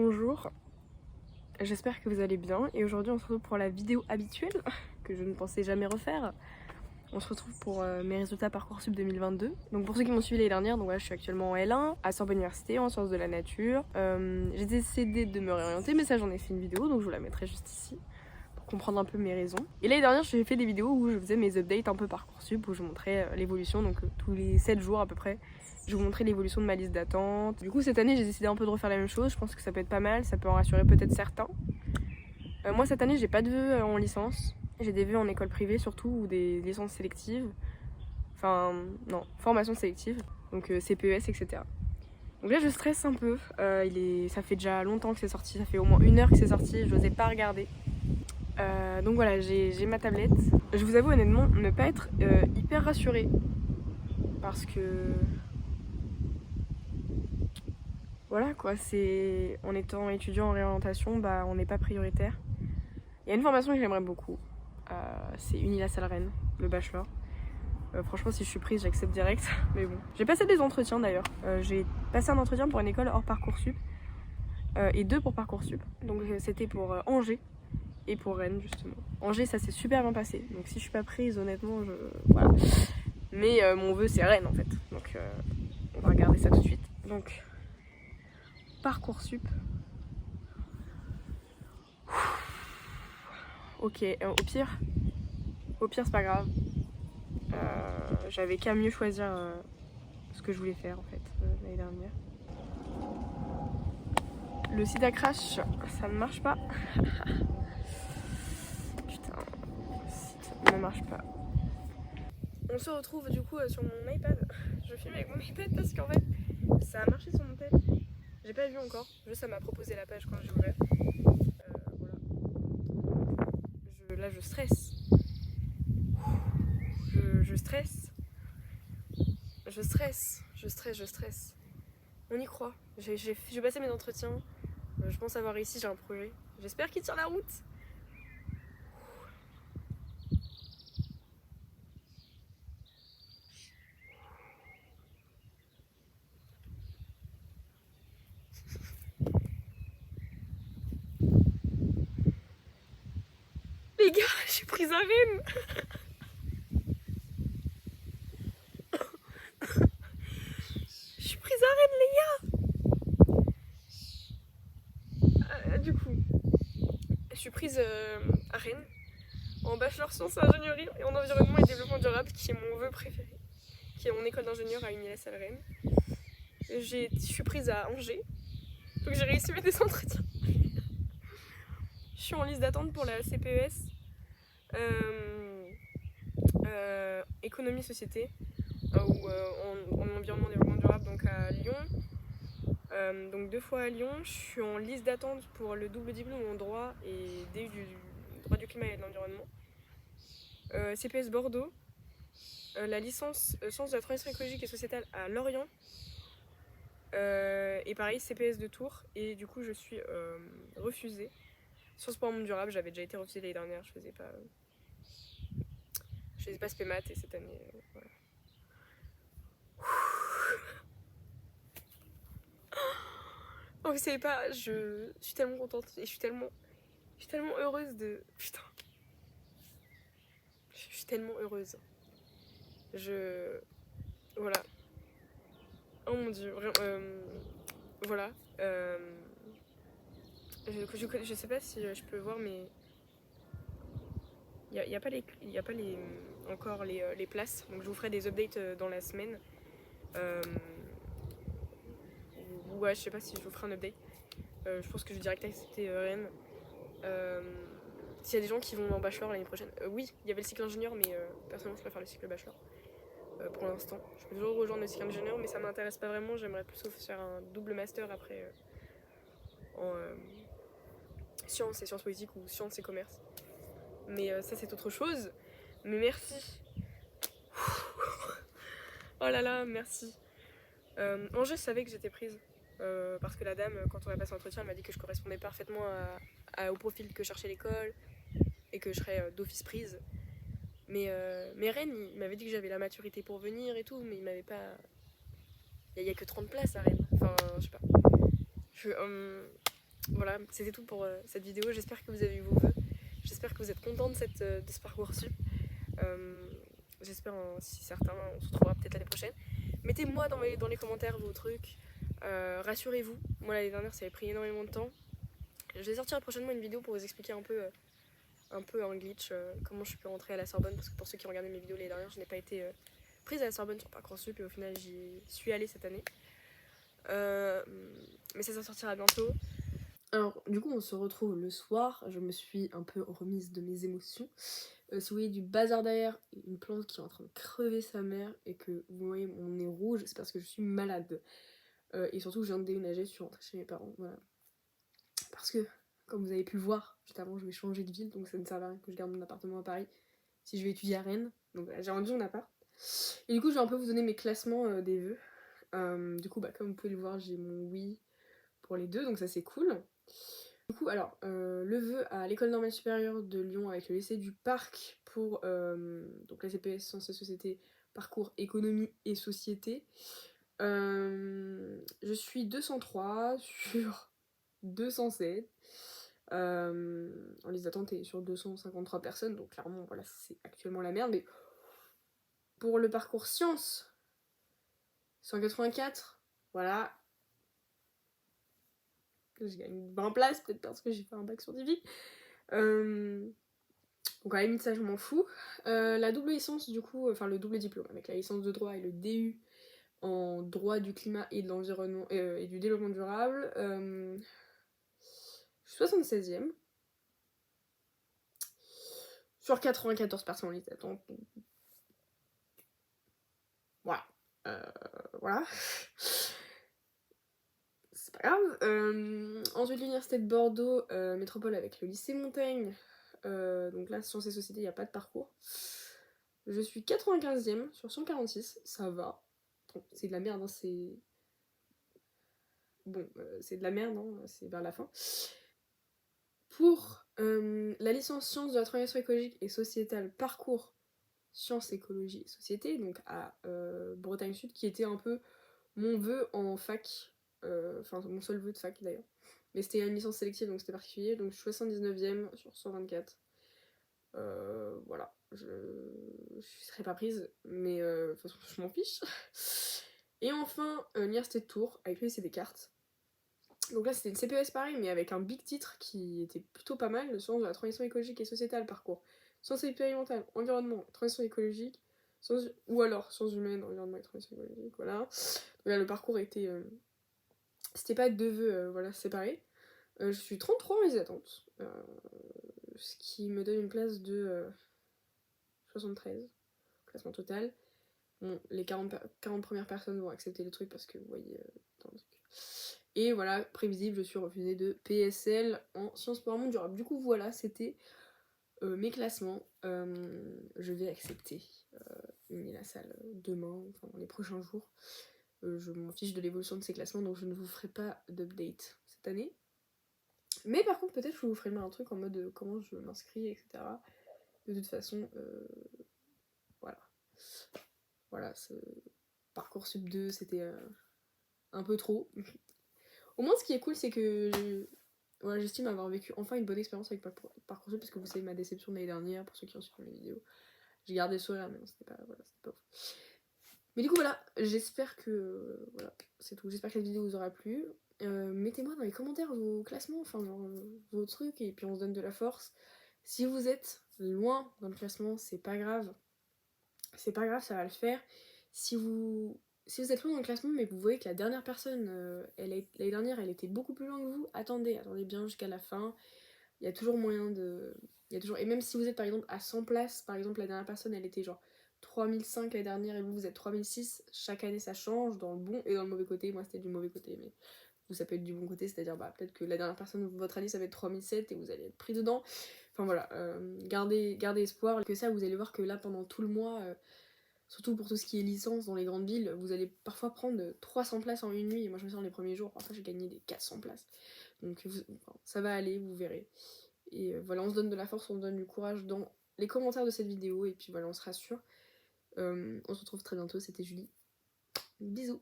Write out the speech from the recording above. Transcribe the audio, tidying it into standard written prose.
Bonjour, j'espère que vous allez bien et aujourd'hui on se retrouve pour la vidéo habituelle que je ne pensais jamais refaire. On se retrouve pour mes résultats Parcoursup 2022. Donc pour ceux qui m'ont suivi l'année dernière, donc voilà, je suis actuellement en L1 à Sorbonne Université en sciences de la nature. J'ai décidé de me réorienter mais ça j'en ai fait une vidéo donc je vous la mettrai juste ici pour comprendre un peu mes raisons. Et l'année dernière j'ai fait des vidéos où je faisais mes updates un peu Parcoursup où je montrais l'évolution, donc tous les 7 jours à peu près. Je vous montrer l'évolution de ma liste d'attente. Du coup cette année j'ai décidé un peu de refaire la même chose, je pense que ça peut être pas mal, ça peut en rassurer peut-être certains. Moi cette année j'ai pas de vœux en licence, j'ai des vœux en école privée surtout ou des licences sélectives. Enfin non, formation sélective, donc CPES etc. Donc là je stresse un peu, ça fait déjà longtemps que c'est sorti, ça fait au moins 1 heure que c'est sorti, je n'osais pas regarder. Donc voilà, j'ai ma tablette. Je vous avoue honnêtement ne pas être hyper rassurée parce que voilà quoi, c'est en étant étudiant en réorientation, bah on n'est pas prioritaire. Il y a une formation que j'aimerais beaucoup, c'est Unilassal-Rennes, le bachelor. Franchement si je suis prise j'accepte direct, mais bon. J'ai passé des entretiens d'ailleurs, j'ai passé un entretien pour une école hors Parcoursup et 2 pour Parcoursup. Donc c'était pour Angers et pour Rennes justement. Angers ça s'est super bien passé, donc si je suis pas prise honnêtement voilà. Mais mon vœu c'est Rennes en fait, donc on va regarder ça tout de suite. Donc Parcoursup. Ok, au pire c'est pas grave. J'avais qu'à mieux choisir ce que je voulais faire en fait l'année dernière. Le site à crash, ça ne marche pas. Putain, le site ne marche pas. On se retrouve du coup sur mon iPad. Je filme avec mon iPad parce qu'en fait ça a marché sur mon tel. J'ai pas vu encore, juste ça m'a proposé la page quand j'ai ouvert. Voilà. Là je stresse. Je stresse. Je stresse. On y croit. J'ai passé mes entretiens. Je pense avoir réussi, j'ai un projet. J'espère qu'il tient la route. Les gars, je suis prise à Rennes. Je suis prise à Rennes, les gars. Du coup, je suis prise à Rennes en bachelor sciences et ingénierie et en environnement et développement durable, qui est mon vœu préféré, qui est mon école d'ingénieur à Unilassal Rennes. Je suis prise à Angers, donc j'ai réussi mes des entretiens. Je suis en liste d'attente pour la CPES, économie société, ou en environnement et développement durable, donc à Lyon. Donc 2 fois à Lyon. Je suis en liste d'attente pour le double diplôme en droit et DU du droit du climat et de l'environnement. CPS Bordeaux, la licence sciences de la transition écologique et sociétale à Lorient, et pareil CPS de Tours, et du coup je suis refusée. Sciences pour un monde durable, j'avais déjà été refusée l'année dernière, je faisais pas SPMAT et cette année voilà. Oh, vous savez pas, je suis tellement contente et je suis tellement heureuse de... Putain. Je suis tellement heureuse. Voilà. Oh mon dieu, vraiment... voilà. Je sais pas si je peux voir, mais... Il n'y a pas encore les places, donc je vous ferai des updates dans la semaine. Ouais, je sais pas si je vous ferai un update. Je pense que je vais direct accepter Rennes. S'il y a des gens qui vont en bachelor l'année prochaine, oui, il y avait le cycle ingénieur, mais personnellement je préfère le cycle bachelor pour l'instant. Je peux toujours rejoindre le cycle ingénieur, mais ça m'intéresse pas vraiment. J'aimerais plutôt faire un double master après en sciences et sciences politiques ou sciences et commerce. Mais ça c'est autre chose. Mais merci. Oh là là, merci. Angers savait que j'étais prise. Parce que la dame, quand on a passé l'entretien, elle m'a dit que je correspondais parfaitement au profil que cherchait l'école et que je serais d'office prise. Mais Rennes, il m'avait dit que j'avais la maturité pour venir et tout, mais il m'avait pas... Il y a que 30 places à Rennes. Enfin, je sais pas. Voilà, c'était tout pour cette vidéo. J'espère que vous avez eu vos vœux. J'espère que vous êtes contents de ce Parcoursup. J'espère, si certains, on se retrouvera peut-être l'année prochaine. Mettez-moi dans les commentaires vos trucs. Rassurez-vous, moi l'année dernière ça avait pris énormément de temps. Je vais sortir prochainement une vidéo pour vous expliquer un peu un glitch, comment je suis rentrée à la Sorbonne, parce que pour ceux qui ont regardé mes vidéos l'année dernière, je n'ai pas été prise à la Sorbonne sur Parcoursup et au final j'y suis allée cette année. Mais ça sortira bientôt. Alors du coup on se retrouve le soir, je me suis un peu remise de mes émotions. Si vous voyez du bazar derrière, une plante qui est en train de crever sa mère et que vous voyez mon nez rouge, c'est parce que je suis malade. Et surtout je viens de déménager, je suis rentrée chez mes parents, voilà. Parce que, comme vous avez pu le voir, juste avant je vais changer de ville, donc ça ne sert à rien que je garde mon appartement à Paris si je vais étudier à Rennes. Donc voilà, j'ai rendu mon appart. Et du coup je vais un peu vous donner mes classements des vœux. Du coup comme vous pouvez le voir j'ai mon oui pour les deux, donc ça c'est cool. Du coup, alors, le vœu à l'école normale supérieure de Lyon avec le lycée du Parc pour donc la CPS Sciences et Société, parcours économie et société. Je suis 203 sur 207. En liste d'attente est sur 253 personnes, donc clairement, voilà, c'est actuellement la merde. Mais pour le parcours sciences, 184, voilà. Je gagne 20 places, peut-être parce que j'ai fait un bac scientifique. Donc à la limite ça je m'en fous. La double licence du coup, enfin le double diplôme avec la licence de droit et le DU en droit du climat et de l'environnement et du développement durable, je suis 76e sur 94 personnes en liste d'attente. Voilà. Voilà. C'est pas grave. Ensuite l'université de Bordeaux, métropole avec le lycée Montaigne. Donc là, Sciences et Société, il n'y a pas de parcours. Je suis 95e sur 146, ça va. Bon, c'est de la merde, hein, c'est... Bon, c'est de la merde, hein, c'est vers la fin. Pour la licence Sciences de la transition écologique et sociétale, parcours Sciences, écologie et société, donc à Bretagne Sud, qui était un peu mon vœu en fac, enfin mon seul vœu de fac d'ailleurs. Mais c'était une licence sélective, donc c'était particulier, donc je suis 79e sur 124. Voilà, je serais pas prise, mais de toute façon je m'en fiche. Et enfin, l'université de Tours, avec lui c'est des cartes. Donc là c'était une CPES pareil, mais avec un big titre qui était plutôt pas mal, le sens de la transition écologique et sociétale, parcours. Sciences expérimentales, environnement, transition écologique, ou alors sciences humaines, environnement et transition écologique, voilà. Donc là le parcours était... C'était pas deux vœux voilà, séparés. Je suis 33 en liste d'attente, ce qui me donne une place de 73, classement total. Bon, les 40 premières personnes vont accepter le truc parce que vous voyez dans le truc. Et voilà, prévisible, je suis refusée de PSL en sciences pour un monde durable. Du coup, voilà, c'était mes classements. Je vais accepter la salle demain, enfin dans les prochains jours. Je m'en fiche de l'évolution de ces classements, donc je ne vous ferai pas d'update cette année. Mais par contre, peut-être je vous ferai un truc en mode comment je m'inscris, etc. De toute façon, voilà. Voilà, Parcoursup 2, c'était un peu trop. Au moins, ce qui est cool, c'est que voilà, j'estime avoir vécu enfin une bonne expérience avec Parcoursup, parce que vous savez ma déception de l'année dernière, pour ceux qui ont suivi mes vidéos. J'ai gardé le sourire, mais c'était pas, voilà, c'était pas ouf. Mais du coup, voilà, j'espère que... voilà, c'est tout. J'espère que la vidéo vous aura plu. Mettez-moi dans les commentaires vos classements, enfin genre vos trucs, et puis on se donne de la force. Si vous êtes loin dans le classement, c'est pas grave. C'est pas grave, ça va le faire. Si vous êtes loin dans le classement, mais que vous voyez que la dernière personne, l'année dernière, elle était beaucoup plus loin que vous, attendez bien jusqu'à la fin. Il y a toujours moyen de... Et même si vous êtes par exemple à 100 places, par exemple la dernière personne, elle était genre 3005 l'année dernière et vous êtes 3006, chaque année ça change, dans le bon et dans le mauvais côté. Moi c'était du mauvais côté, mais vous ça peut être du bon côté, c'est-à-dire peut-être que la dernière personne, votre année ça va être 3007 et vous allez être pris dedans. Enfin voilà, gardez espoir que ça, vous allez voir que là pendant tout le mois... surtout pour tout ce qui est licence dans les grandes villes, vous allez parfois prendre 300 places en une nuit. Et moi je me sens les premiers jours, parfois j'ai gagné des 400 places. Donc ça va aller, vous verrez. Et voilà, on se donne de la force, on se donne du courage dans les commentaires de cette vidéo. Et puis voilà, on se rassure. On se retrouve très bientôt, c'était Julie. Bisous.